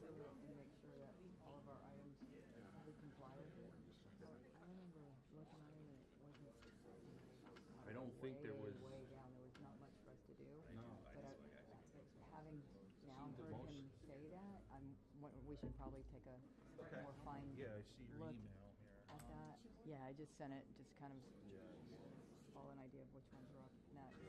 and make sure that all of our items would comply with it. I remember looking at it and it wasn't I don't think there was. way down. There was not much for us to do. No. But having now heard him say that, we should probably take a more fine Yeah, I see your look email here. at that. Yeah, I just sent it, just kind of all an idea of which ones were up next.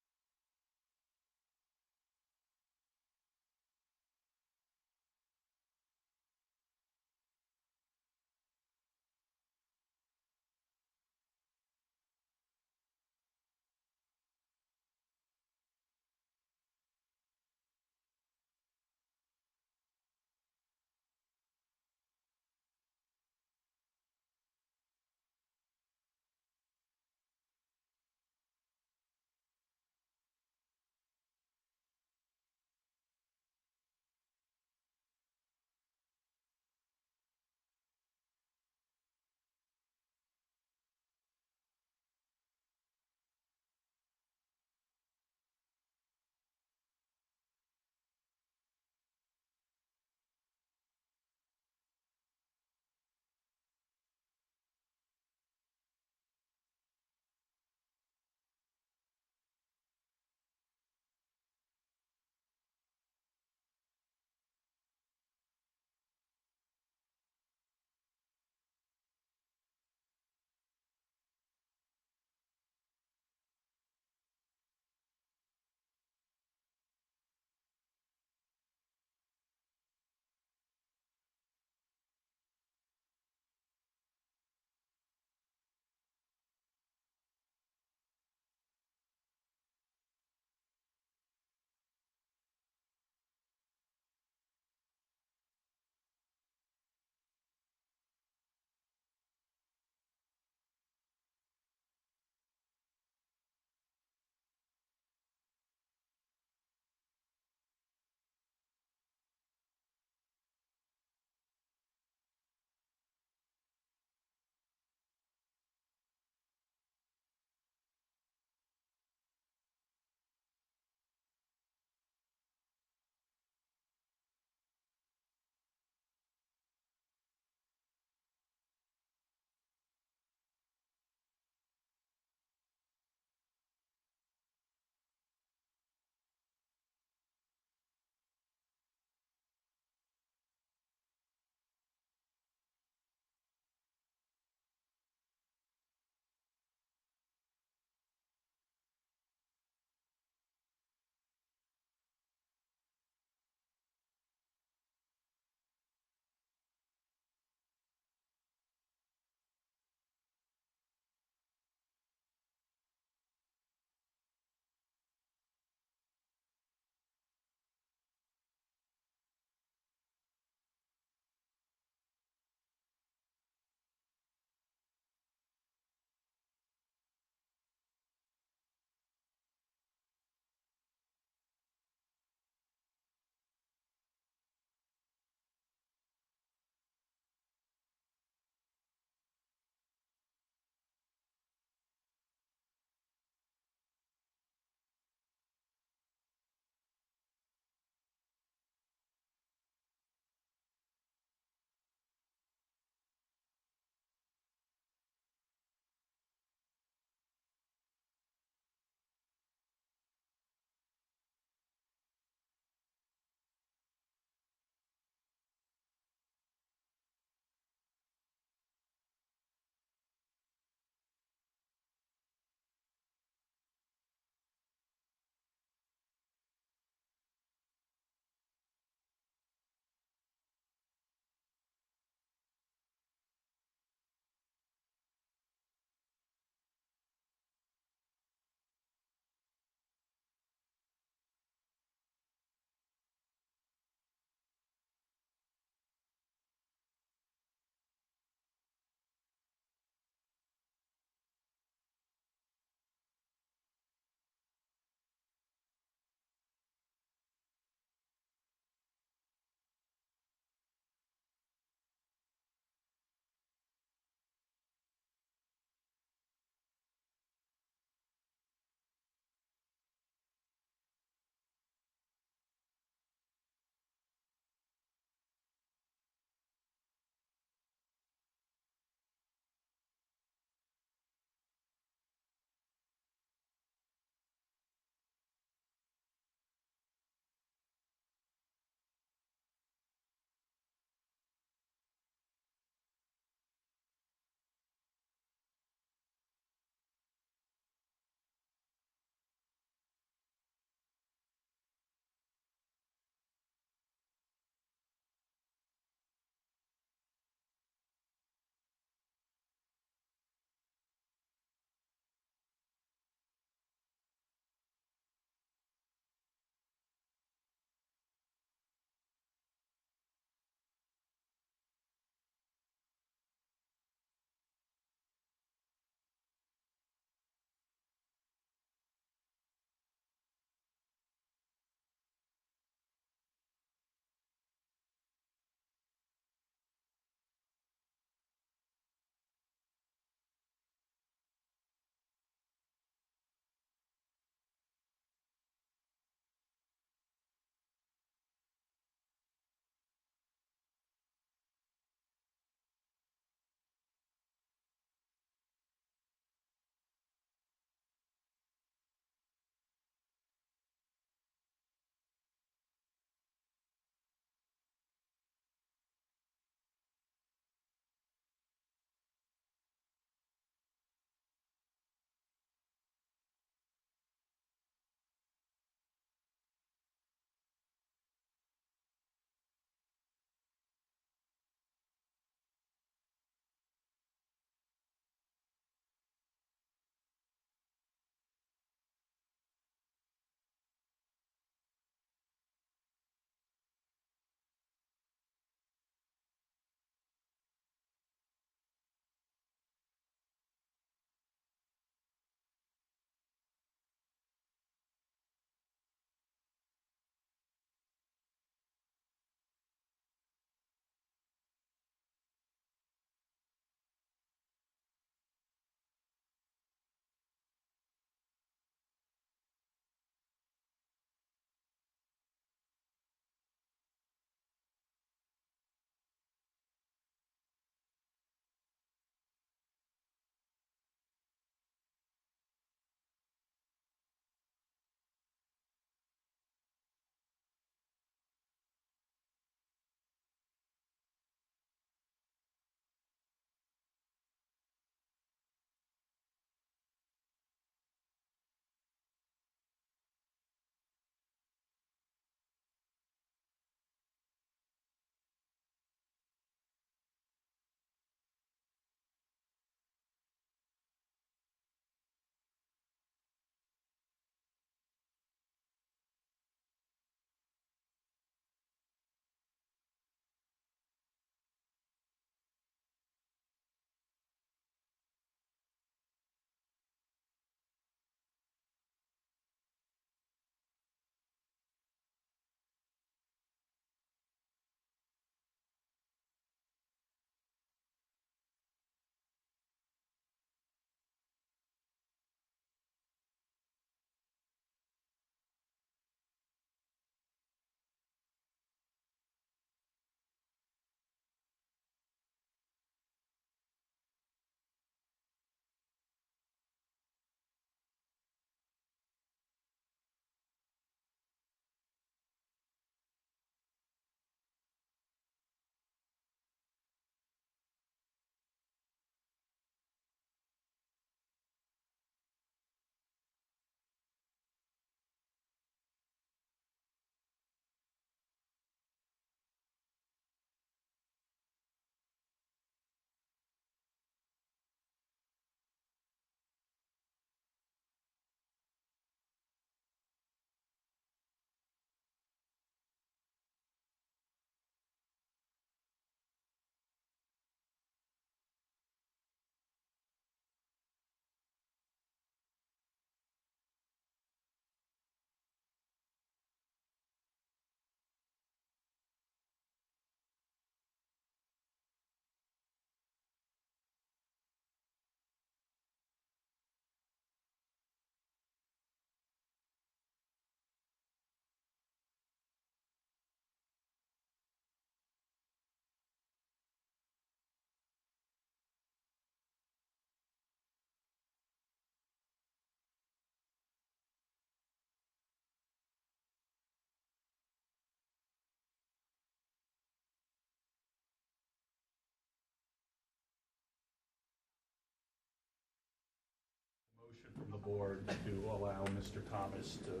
board to allow Mr. Thomas to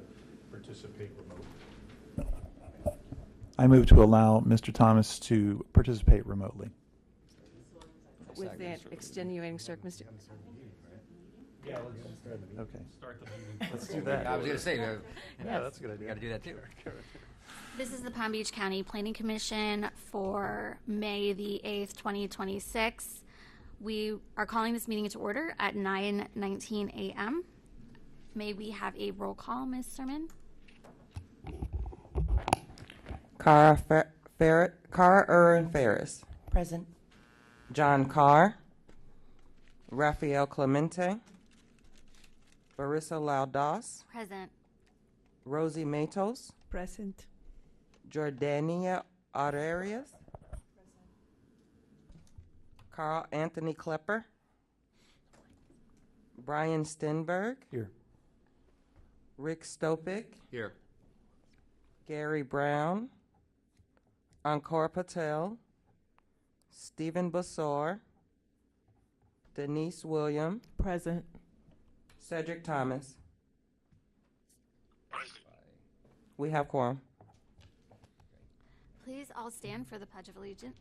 participate remotely. I move to allow Mr. Thomas to participate remotely. With the extenuating circumstance. Yeah, let's Okay. start the meeting. Let's do that. I was going to say, Yeah, that's a good idea. got to do that too. This is the Palm Beach County Planning Commission for May the 8th, 2026. We are calling this meeting to order at 9:19 a.m. May we have a roll call, Ms. Sermon? Cara Erin Ferris. Present. John Carr. Rafael Clemente. Barissa Laudas. Present. Rosie Matos. Present. Jordania Arias. Carl Anthony Klepper. Brian Stenberg. Here. Rick Stopik. Here. Gary Brown. Ankor Patel. Stephen Bassor. Denise William. Present. Cedric Thomas. We have quorum. Please all stand for the Pledge of Allegiance.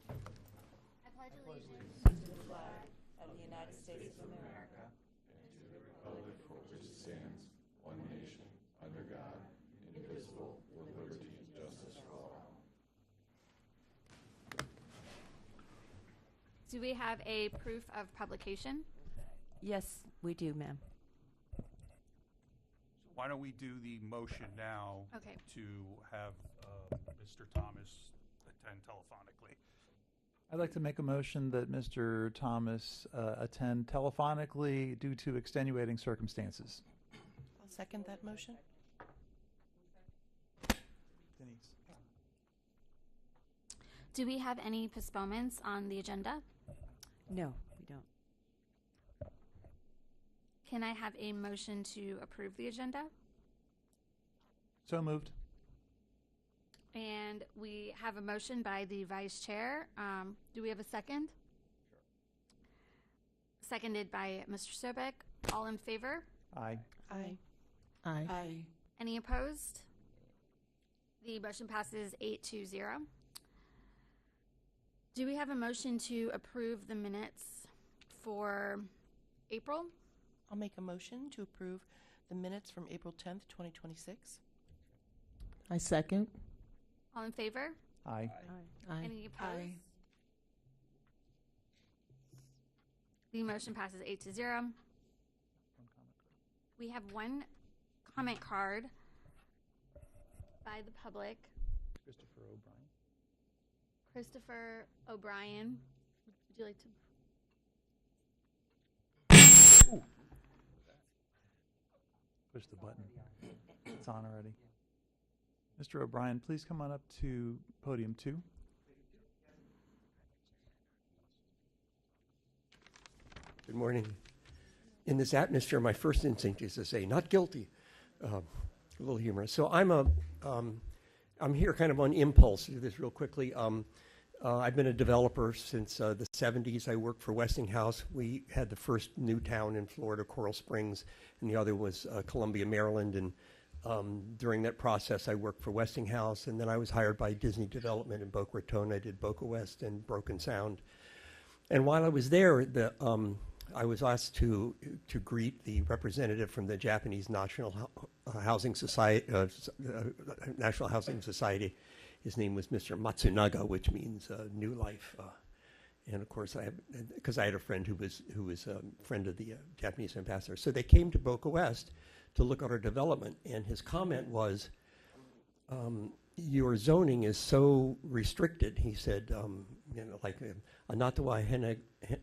I pledge allegiance to the flag Of the United States of America. Do we have a proof of publication? Yes, we do, ma'am. Why don't we do the motion now Okay. to have Mr. Thomas attend telephonically? I'd like to make a motion that Mr. Thomas attend telephonically due to extenuating circumstances. I'll second that motion. Denise. Do we have any postponements on the agenda? No, we don't. Can I have a motion to approve the agenda? So moved. And we have a motion by the vice chair. Do we have a second? Sure. Seconded by Mr. Sobek. All in favor? Aye. Aye. Aye. Aye. Any opposed? The motion passes 8-0. Do we have a motion to approve the minutes for April? I'll make a motion to approve the minutes from April 10th, 2026. I second. All in favor? Aye. Aye. Any opposed? Aye. The motion passes 8-0. We have one comment card by the public. Christopher O'Brien. Christopher O'Brien. Would you like to? Push the button. It's on already. Mr. O'Brien, please come on up to podium 2. Good morning. In this atmosphere, my first instinct is to say, not guilty. A little humorous. So I'm here kind of on impulse to do this real quickly. I've been a developer since the 70s. I worked for Westinghouse. We had the first new town in Florida, Coral Springs, and the other was Columbia, Maryland. And during that process, I worked for Westinghouse, and then I was hired by Disney Development in Boca Raton. I did Boca West and Broken Sound. And while I was there, I was asked to greet the representative from the Japanese National Housing Society. His name was Mr. Matsunaga, which means new life. And of course, because I had a friend who was a friend of the Japanese ambassador. So they came to Boca West to look at our development, and his comment was, "Your zoning is so restricted." He said, like "Anatawa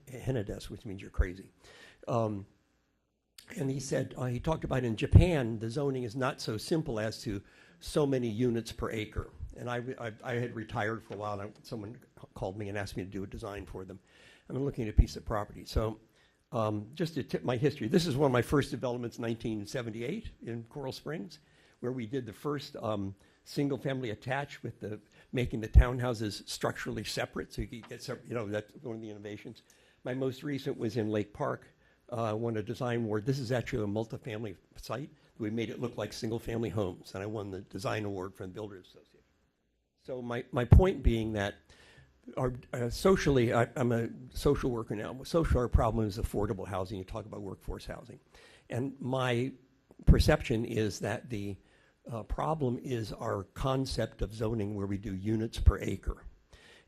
henedes," which means you're crazy. And he said, he talked about in Japan, the zoning is not so simple as to so many units per acre. And I had retired for a while, and someone called me and asked me to do a design for them. I'm looking at a piece of property. So just to tip my history, this is one of my first developments, 1978 in Coral Springs, where we did the first single-family attached with making the townhouses structurally separate so you could get separate, that's one of the innovations. My most recent was in Lake Park, won a design award. This is actually a multifamily site. We made it look like single-family homes, and I won the design award from the Builders Association. So my point being that socially, I'm a social worker now. Social, our problem is affordable housing. You talk about workforce housing. And my perception is that the problem is our concept of zoning where we do units per acre.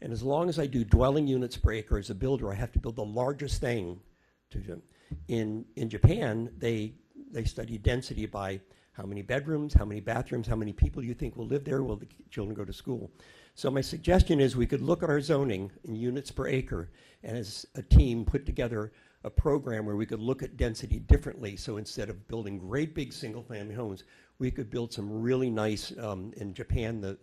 And as long as I do dwelling units per acre as a builder, I have to build the largest thing to do. In Japan, they study density by how many bedrooms, how many bathrooms, how many people you think will live there, will the children go to school. So my suggestion is we could look at our zoning in units per acre and as a team put together a program where we could look at density differently. So instead of building great big single family homes, we could build some really nice, in Japan,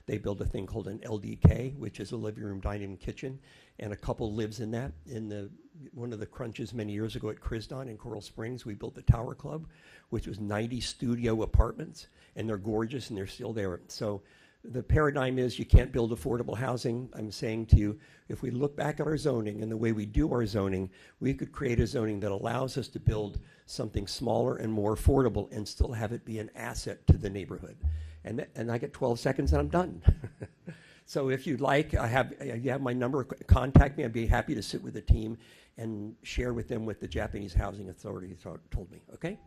they build a thing called an LDK, which is a living room, dining room, kitchen, and a couple lives in that. In one of the crunches many years ago at Crisdon in Coral Springs, we built the Tower Club, which was 90 studio apartments, and they're gorgeous and they're still there. So the paradigm is you can't build affordable housing. I'm saying to you, if we look back at our zoning and the way we do our zoning, we could create a zoning that allows us to build something smaller and more affordable and still have it be an asset to the neighborhood. And I get 12 seconds and I'm done. So if you'd like, you have my number, contact me. I'd be happy to sit with the team and share with them what the Japanese Housing Authority told me, okay?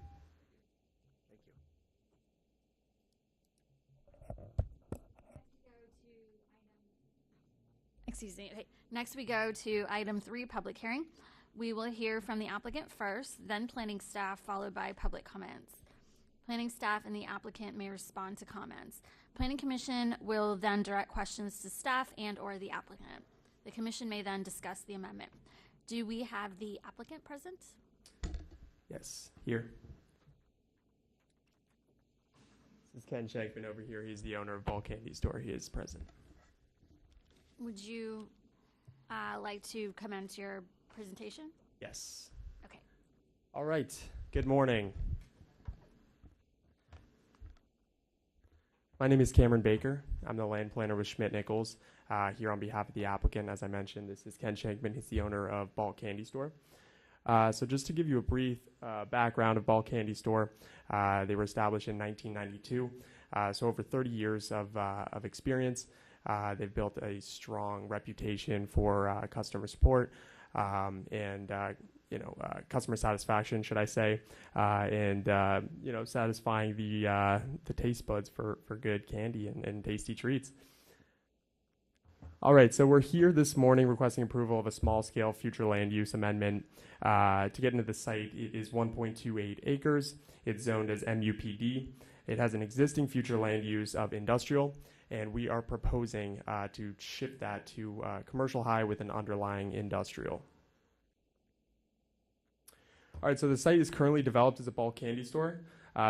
Excuse me. Okay. Next, we go to item 3, public hearing. We will hear from the applicant first, then planning staff, followed by public comments. Planning staff and the applicant may respond to comments. Planning Commission will then direct questions to staff and or the applicant. The Commission may then discuss the amendment. Do we have the applicant present? Yes, here. This is Ken Shankman over here. He's the owner of Ball Candy Store. He is present. Would you like to commence your presentation? Yes. Okay. All right. Good morning. My name is Cameron Baker. I'm the land planner with Schmidt Nichols. Here on behalf of the applicant, as I mentioned, this is Ken Shankman. He's the owner of Ball Candy Store. So just to give you a brief background of Ball Candy Store, they were established in 1992. So over 30 years of experience. They've built a strong reputation for customer support and customer satisfaction, should I say, and satisfying the taste buds for good candy and tasty treats. All right, so we're here this morning requesting approval of a small-scale future land use amendment. To get into the site, it is 1.28 acres. It's zoned as MUPD. It has an existing future land use of industrial, and we are proposing to shift that to commercial high with an underlying industrial. All right, so the site is currently developed as a bulk candy store.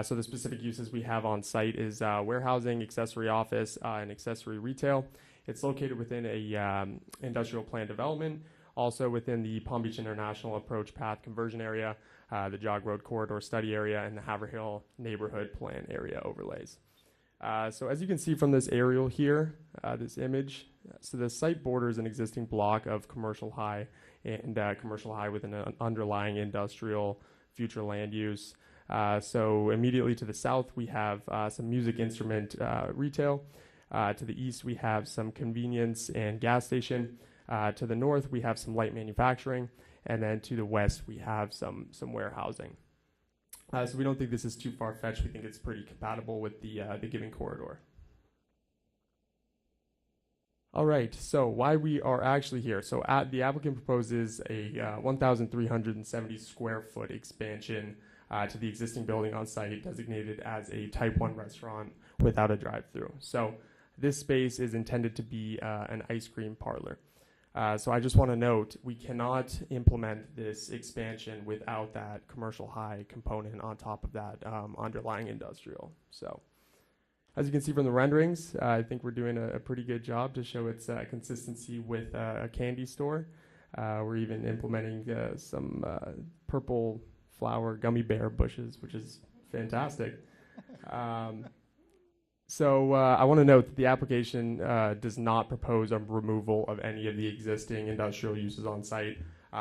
So the specific uses we have on site is warehousing, accessory office, and accessory retail. It's located within a industrial plan development, also within the Palm Beach International Approach Path Conversion Area, the Jog Road Corridor Study Area, and the Haverhill Neighborhood Plan Area overlays. So as you can see from this aerial here, this image, so the site borders an existing block of commercial high and commercial high with an underlying industrial future land use. So immediately to the south, we have some music instrument retail. To the east, we have some convenience and gas station. To the north, we have some light manufacturing. And then to the west, we have some warehousing. So we don't think this is too far-fetched. We think it's pretty compatible with the given corridor. All right, so why we are actually here. So the applicant proposes a 1,370 square foot expansion to the existing building on site designated as a type 1 restaurant without a drive-through. So this space is intended to be an ice cream parlor. So I just want to note, we cannot implement this expansion without that commercial high component on top of that underlying industrial. So as you can see from the renderings, I think we're doing a pretty good job to show its consistency with a candy store. We're even implementing some purple flower gummy bear bushes, which is fantastic. So I want to note that the application does not propose a removal of any of the existing industrial uses on site.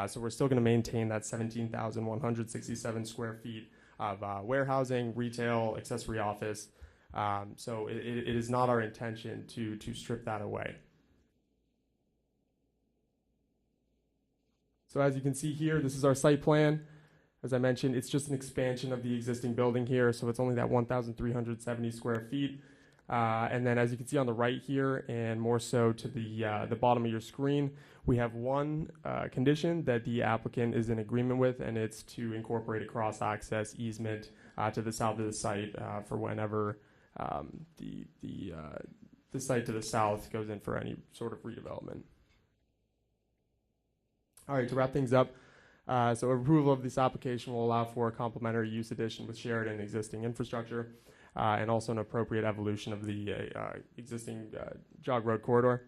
So we're still going to maintain that 17,167 square feet of warehousing, retail, accessory office. So it is not our intention to strip that away. So as you can see here, this is our site plan. As I mentioned, it's just an expansion of the existing building here, so it's only that 1,370 square feet. And then as you can see on the right here, and more so to the bottom of your screen, we have one condition that the applicant is in agreement with, and it's to incorporate a cross-access easement to the south of the site for whenever the site to the south goes in for any sort of redevelopment. All right, to wrap things up, so approval of this application will allow for a complementary use addition with shared and existing infrastructure, and also an appropriate evolution of the existing jog road corridor.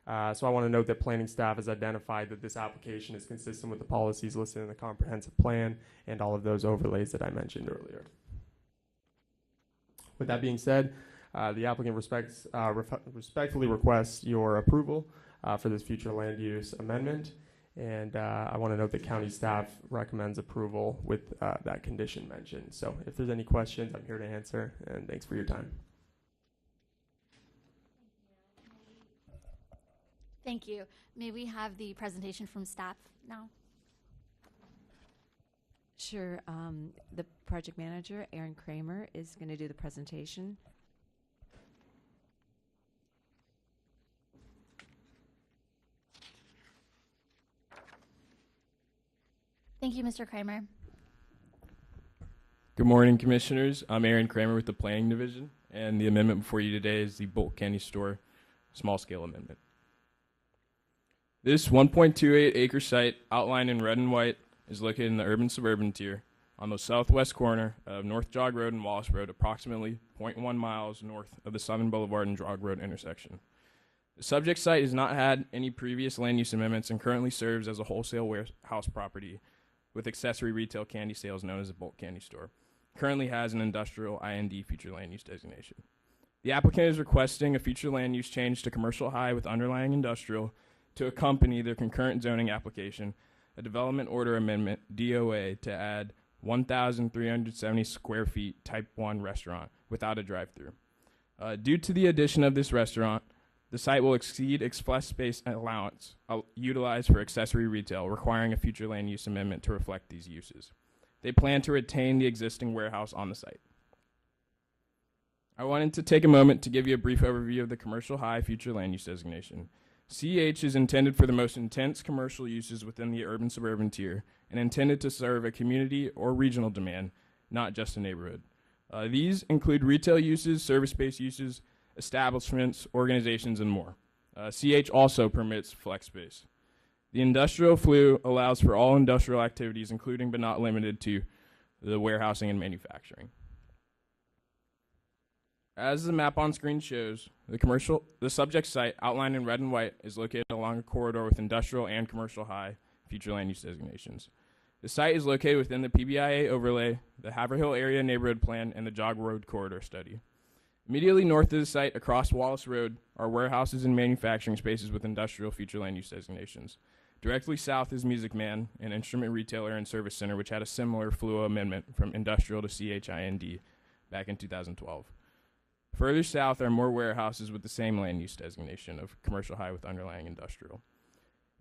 So I want to note that planning staff has identified that this application is consistent with the policies listed in the comprehensive plan and all of those overlays that I mentioned earlier. With that being said, the applicant respectfully requests your approval for this future land use amendment. And I want to note that county staff recommends approval with that condition mentioned. So if there's any questions, I'm here to answer, and thanks for your time. Thank you. May we have the presentation from staff now? Sure. The project manager, Aaron Kramer, is going to do the presentation. Thank you, Mr. Kramer. Good morning, Commissioners. I'm Aaron Kramer with the Planning Division, and the amendment before you today is the Bolton Candy Store small-scale amendment. This 1.28 acre site, outlined in red and white, is located in the urban-suburban tier on the southwest corner of North Jog Road and Wallace Road, approximately 0.1 miles north of the Southern Boulevard and Jog Road intersection. The subject site has not had any previous land use amendments and currently serves as a wholesale warehouse property with accessory retail candy sales known as a bulk candy store. Currently has an industrial IND future land use designation. The applicant is requesting a future land use change to commercial high with underlying industrial to accompany their concurrent zoning application, a development order amendment, DOA, to add 1,370 square feet type 1 restaurant without a drive-through. Due to the addition of this restaurant, the site will exceed express space allowance utilized for accessory retail, requiring a future land use amendment to reflect these uses. They plan to retain the existing warehouse on the site. I wanted to take a moment to give you a brief overview of the commercial high future land use designation. CH is intended for the most intense commercial uses within the urban-suburban tier and intended to serve a community or regional demand, not just a neighborhood. These include retail uses, service-based uses, establishments, organizations, and more. CH also permits flex space. The industrial FLU allows for all industrial activities, including but not limited to the warehousing and manufacturing. As the map on screen shows, the subject site, outlined in red and white, is located along a corridor with industrial and commercial high future land use designations. The site is located within the PBIA overlay, the Haverhill Area Neighborhood Plan, and the Jog Road Corridor Study. Immediately north of the site, across Wallace Road, are warehouses and manufacturing spaces with industrial future land use designations. Directly south is Music Man, an instrument retailer and service center, which had a similar FLUO amendment from industrial to CHIND back in 2012. Further south are more warehouses with the same land use designation of commercial high with underlying industrial.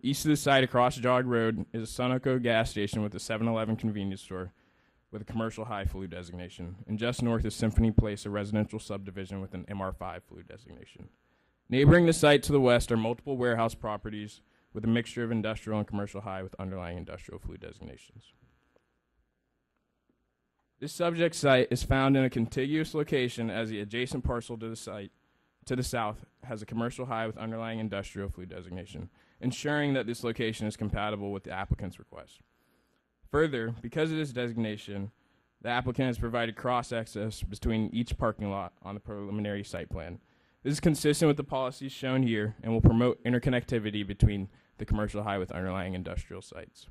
East of the site, across Jog Road, is a Sunoco gas station with a 7-Eleven convenience store with a commercial high FLU designation. And just north is Symphony Place, a residential subdivision with an MR5 FLU designation. Neighboring the site to the west are multiple warehouse properties with a mixture of industrial and commercial high with underlying industrial FLU designations. This subject site is found in a contiguous location as the adjacent parcel to the site to the south has a commercial high with underlying industrial FLU designation, ensuring that this location is compatible with the applicant's request. Further, because of this designation, the applicant has provided cross-access between each parking lot on the preliminary site plan. This is consistent with the policies shown here and will promote interconnectivity between the commercial high with underlying industrial sites.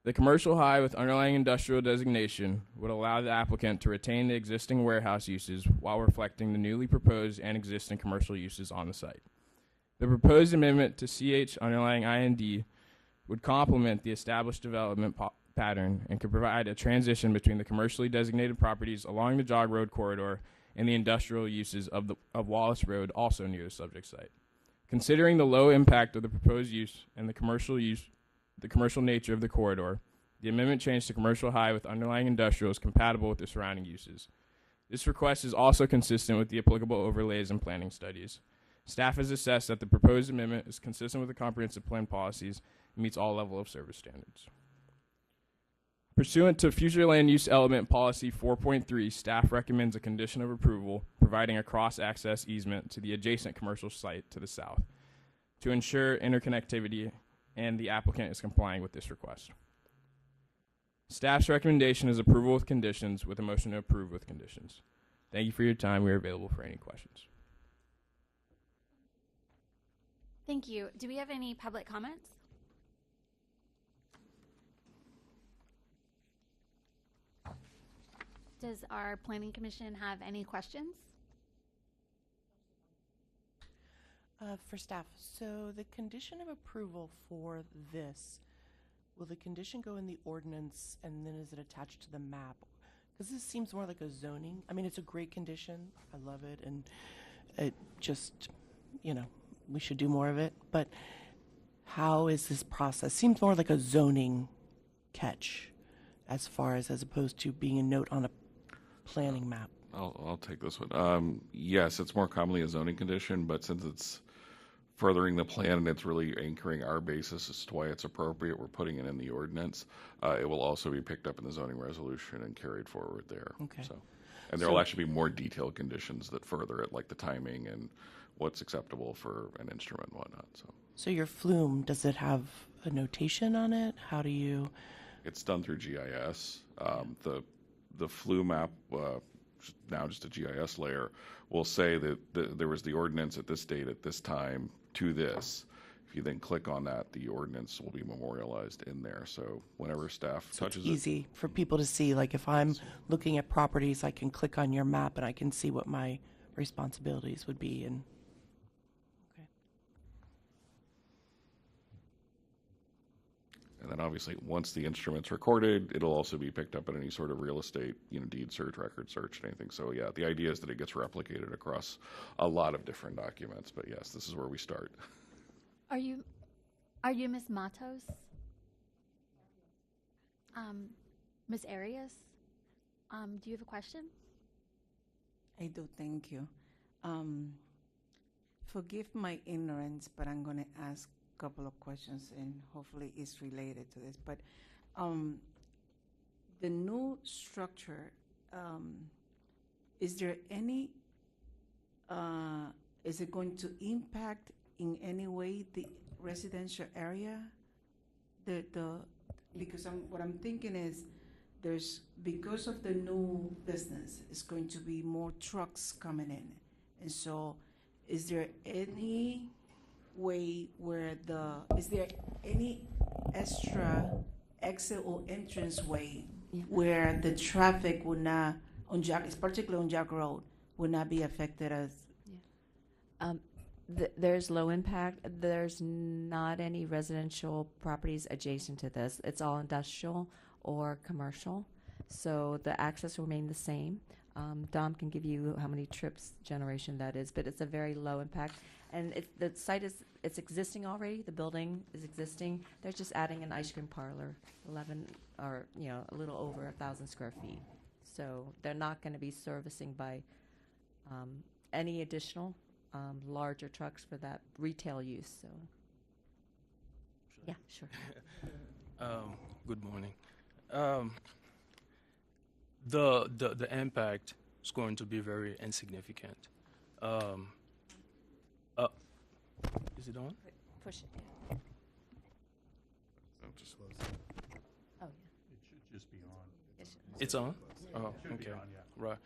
The commercial high with underlying industrial designation would allow the applicant to retain the existing warehouse uses while reflecting the newly proposed and existing commercial uses on the site. The proposed amendment to CH underlying IND would complement the established development pattern and could provide a transition between the commercially designated properties along the Jog Road corridor and the industrial uses of Wallace Road, also near the subject site. Considering the low impact of the proposed use and the commercial nature of the corridor, the amendment changed to commercial high with underlying industrial is compatible with the surrounding uses. This request is also consistent with the applicable overlays and planning studies. Staff has assessed that the proposed amendment is consistent with the comprehensive plan policies and meets all level of service standards. Pursuant to Future Land Use Element Policy 4.3, staff recommends a condition of approval providing a cross-access easement to the adjacent commercial site to the south to ensure interconnectivity, and the applicant is complying with this request. Staff's recommendation is approval with conditions, with a motion to approve with conditions. Thank you for your time. We are available for any questions. Thank you. Do we have any public comments? Does our Planning Commission have any questions? For staff, so the condition of approval for this, will the condition go in the ordinance and then is it attached to the map? Because this seems more like a zoning. I mean, it's a great condition. I love it. And it just, you know, we should do more of it. But how is this process? Seems more like a zoning catch as opposed to being a note on a planning map. I'll take this one. Yes, it's more commonly a zoning condition, but since it's furthering the plan and it's really anchoring our basis as to why it's appropriate, we're putting it in the ordinance. It will also be picked up in the zoning resolution and carried forward there. Okay. And there will actually be more detailed conditions that further it, like the timing and what's acceptable for an instrument and whatnot. So your flume, does it have a notation on it? How do you? It's done through GIS. The flume map, now just a GIS layer, will say that there was the ordinance at this date at this time to this. If you then click on that, the ordinance will be memorialized in there. So whenever staff touches it's easy for people to see. Like if I'm looking at properties, I can click on your map and I can see what my responsibilities would be. And okay. And then obviously once the instrument's recorded, it'll also be picked up in any sort of real estate, deed search, record search, and anything. So yeah, the idea is that it gets replicated across a lot of different documents. But yes, this is where we start. Are you Ms. Matos? Ms. Arias? Do you have a question? I do, thank you. Forgive my ignorance, but I'm going to ask a couple of questions and hopefully it's related to this. But the new structure, is there any, is it going to impact in any way the residential area? Because what I'm thinking is because of the new business, it's going to be more trucks coming in. And so is there any way where is there any extra exit or entrance way where the traffic would not, particularly on Jog Road, would not be affected as? There's low impact. There's not any residential properties adjacent to this. It's all industrial or commercial. So the access will remain the same. Dom can give you how many trips generation that is, but it's a very low impact. And the site it's existing already. The building is existing. They're just adding an ice cream parlor, a little over 1,000 square feet. So they're not going to be servicing by any additional larger trucks for that retail use. So, yeah, sure. Good morning. The impact is going to be very insignificant. Is it on? Push it. Oh, just close it. Oh, yeah. It should just be on. It's on? Oh, It should be okay. on, yeah. Right.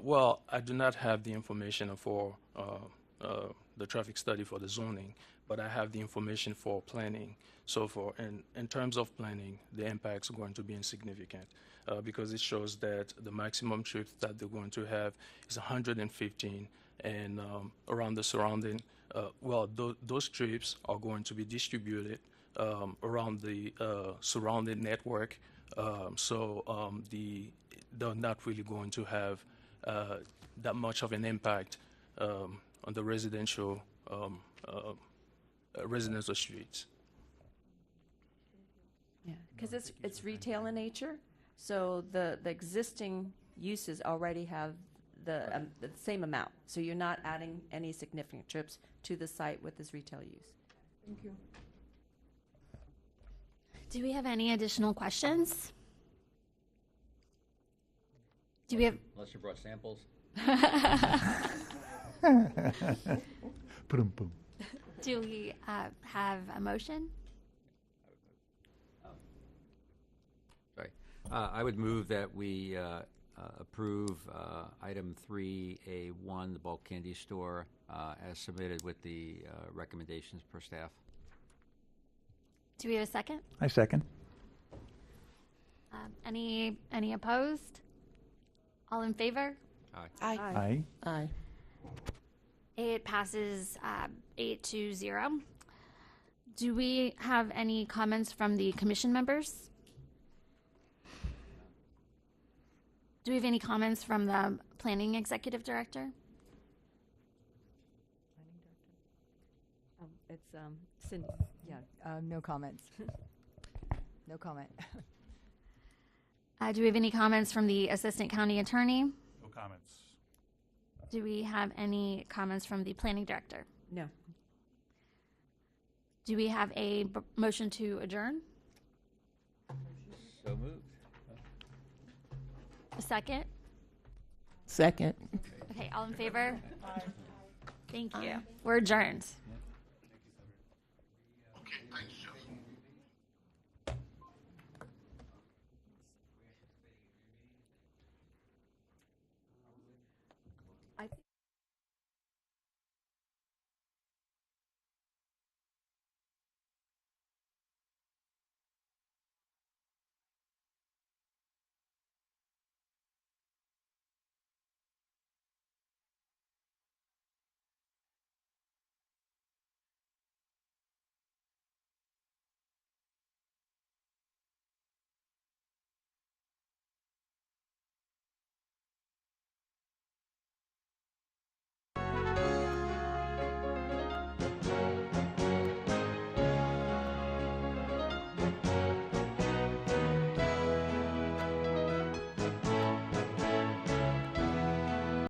Well, I do not have the information for the traffic study for the zoning, but I have the information for planning. So in terms of planning, the impacts are going to be insignificant because it shows that the maximum trips that they're going to have is 115, and around the surrounding those strips are going to be distributed around the surrounding network. They're not really going to have that much of an impact on the residential streets. Yeah, because it's retail in nature, so the existing uses already have the same amount. So you're not adding any significant trips to the site with this retail use. Thank you. Do we have any additional questions? Do we have? Unless you brought samples. Boom. Do we have a motion? Sorry. I would move that we approve item 3A1, the bulk candy store, as submitted with the recommendations per staff. Do we have a second? I second. Any opposed? All in favor? Aye. Aye. Aye. It passes 8-0. Do we have any comments from the commission members? Do we have any comments from the planning executive director? It's Cindy. Yeah, no comments. No comment. Do we have any comments from the assistant county attorney? No comments. Do we have any comments from the planning director? No. Do we have a motion to adjourn? So moved. A second? Second. Okay, all in favor? Thank you. We're adjourned.